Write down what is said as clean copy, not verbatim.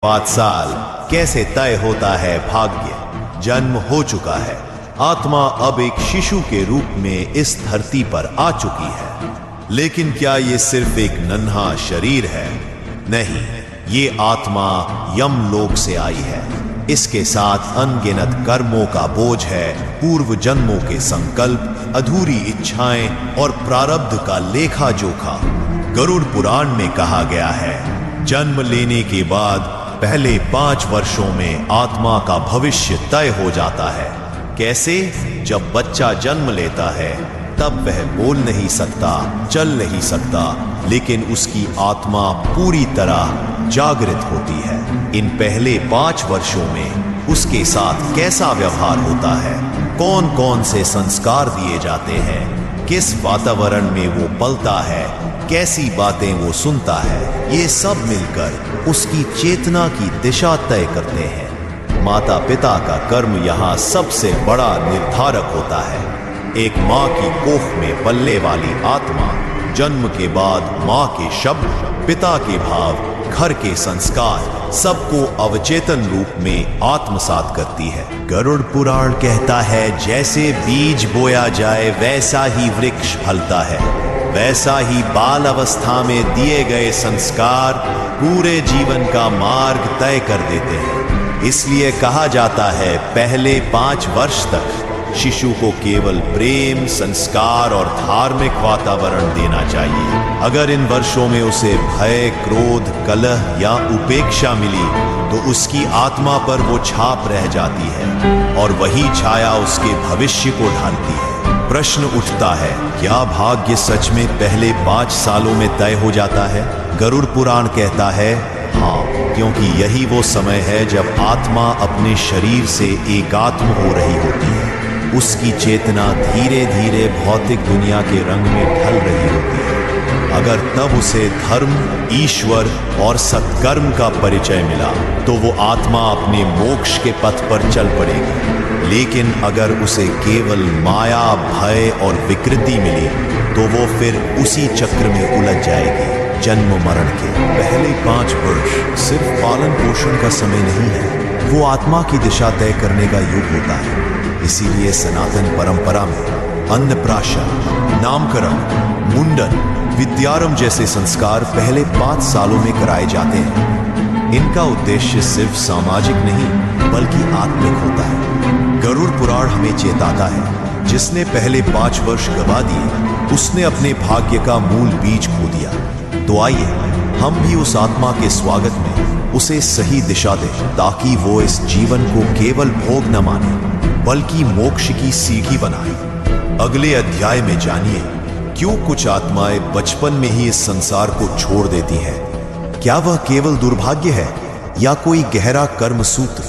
5 साल कैसे तय होता है भाग्य। जन्म हो चुका है, आत्मा अब एक शिशु के रूप में इस धरती पर आ चुकी है। लेकिन क्या ये सिर्फ एक नन्हा शरीर है? नहीं, ये आत्मा यमलोक से आई है। इसके साथ अनगिनत कर्मों का बोझ है, पूर्व जन्मों के संकल्प, अधूरी इच्छाएं और प्रारब्ध का लेखा जोखा। गरुड़ पुराण में कहा गया है, जन्म लेने के बाद पहले 5 वर्षों में आत्मा का भविष्य तय हो जाता है। कैसे? जब बच्चा जन्म लेता है तब वह बोल नहीं सकता, चल नहीं सकता, लेकिन उसकी आत्मा पूरी तरह जागृत होती है। इन पहले 5 वर्षों में उसके साथ कैसा व्यवहार होता है, कौन कौन से संस्कार दिए जाते हैं, किस वातावरण में वो पलता है, कैसी बातें वो सुनता है, ये सब मिलकर उसकी चेतना की दिशा तय करते हैं। माता पिता का कर्म यहाँ सबसे बड़ा निर्धारक होता है। एक माँ की कोख में पलने वाली आत्मा जन्म के बाद माँ के शब्द, पिता के भाव, घर के संस्कार सबको अवचेतन रूप में आत्मसात करती है। गरुड़ पुराण कहता है, जैसे बीज बोया जाए वैसा ही वृक्ष फलता है, वैसा ही बाल अवस्था में दिए गए संस्कार पूरे जीवन का मार्ग तय कर देते हैं। इसलिए कहा जाता है, पहले 5 वर्ष तक शिशु को केवल प्रेम, संस्कार और धार्मिक वातावरण देना चाहिए। अगर इन वर्षों में उसे भय, क्रोध, कलह या उपेक्षा मिली तो उसकी आत्मा पर वो छाप रह जाती है और वही छाया उसके भविष्य को ढालती है। प्रश्न उठता है, क्या भाग्य सच में पहले 5 सालों में तय हो जाता है? गरुड़ पुराण कहता है, हाँ, क्योंकि यही वो समय है जब आत्मा अपने शरीर से एकात्म हो रही होती है। उसकी चेतना धीरे धीरे भौतिक दुनिया के रंग में ढल रही होती है। अगर तब उसे धर्म, ईश्वर और सत्कर्म का परिचय मिला तो वो आत्मा अपने मोक्ष के पथ पर चल पड़ेगी। लेकिन अगर उसे केवल माया, भय और विकृति मिली तो वो फिर उसी चक्र में उलझ जाएगी। जन्म मरण के पहले 5 वर्ष सिर्फ पालन पोषण का समय नहीं है, वो आत्मा की दिशा तय करने का युग होता है। इसीलिए सनातन परंपरा में अन्नप्राशन, नामकरण, मुंडन, विद्यारंभ जैसे संस्कार पहले 5 सालों में कराए जाते हैं। इनका उद्देश्य सिर्फ सामाजिक नहीं बल्कि आत्मिक होता है। गरुड़ पुराण हमें चेताता है, जिसने पहले 5 वर्ष गवा दिए उसने अपने भाग्य का मूल बीज खो दिया। तो आइए हम भी उस आत्मा के स्वागत में उसे सही दिशा दें, ताकि वो इस जीवन को केवल भोग न माने बल्कि मोक्ष की सीढ़ी बनाए। अगले अध्याय में जानिए, क्यों कुछ आत्माएं बचपन में ही इस संसार को छोड़ देती हैं। क्या वह केवल दुर्भाग्य है या कोई गहरा कर्म सूत्र?